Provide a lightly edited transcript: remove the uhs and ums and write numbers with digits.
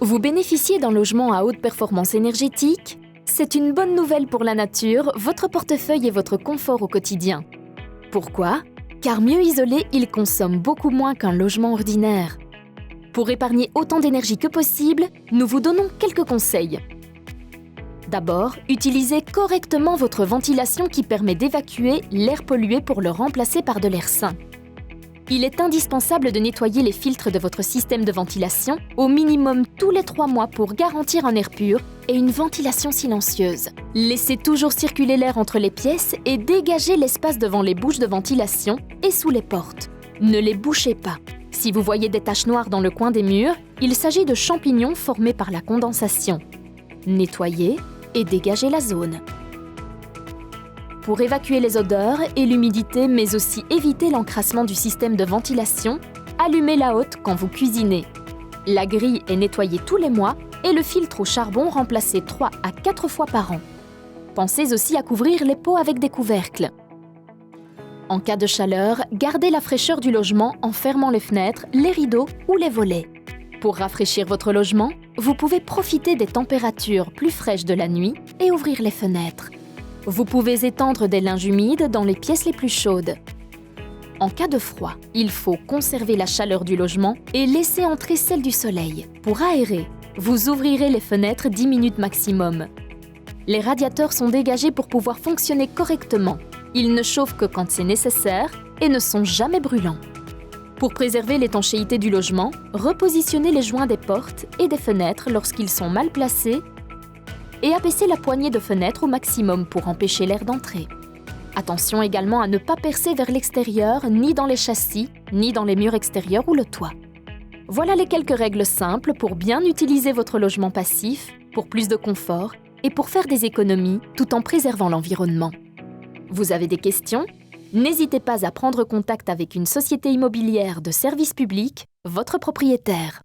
Vous bénéficiez d'un logement à haute performance énergétique? C'est une bonne nouvelle pour la nature, votre portefeuille et votre confort au quotidien. Pourquoi? Car mieux isolé, il consomme beaucoup moins qu'un logement ordinaire. Pour épargner autant d'énergie que possible, nous vous donnons quelques conseils. D'abord, utilisez correctement votre ventilation qui permet d'évacuer l'air pollué pour le remplacer par de l'air sain. Il est indispensable de nettoyer les filtres de votre système de ventilation au minimum tous les 3 mois pour garantir un air pur et une ventilation silencieuse. Laissez toujours circuler l'air entre les pièces et dégagez l'espace devant les bouches de ventilation et sous les portes. Ne les bouchez pas. Si vous voyez des taches noires dans le coin des murs, il s'agit de champignons formés par la condensation. Nettoyez et dégagez la zone. Pour évacuer les odeurs et l'humidité, mais aussi éviter l'encrassement du système de ventilation, allumez la hotte quand vous cuisinez. La grille est nettoyée tous les mois et le filtre au charbon remplacé 3 à 4 fois par an. Pensez aussi à couvrir les pots avec des couvercles. En cas de chaleur, gardez la fraîcheur du logement en fermant les fenêtres, les rideaux ou les volets. Pour rafraîchir votre logement, vous pouvez profiter des températures plus fraîches de la nuit et ouvrir les fenêtres. Vous pouvez étendre des linges humides dans les pièces les plus chaudes. En cas de froid, il faut conserver la chaleur du logement et laisser entrer celle du soleil. Pour aérer, vous ouvrirez les fenêtres 10 minutes maximum. Les radiateurs sont dégagés pour pouvoir fonctionner correctement. Ils ne chauffent que quand c'est nécessaire et ne sont jamais brûlants. Pour préserver l'étanchéité du logement, repositionnez les joints des portes et des fenêtres lorsqu'ils sont mal placés et abaissez la poignée de fenêtre au maximum pour empêcher l'air d'entrer. Attention également à ne pas percer vers l'extérieur, ni dans les châssis, ni dans les murs extérieurs ou le toit. Voilà les quelques règles simples pour bien utiliser votre logement passif, pour plus de confort et pour faire des économies tout en préservant l'environnement. Vous avez des questions? N'hésitez pas à prendre contact avec une société immobilière de service public, votre propriétaire.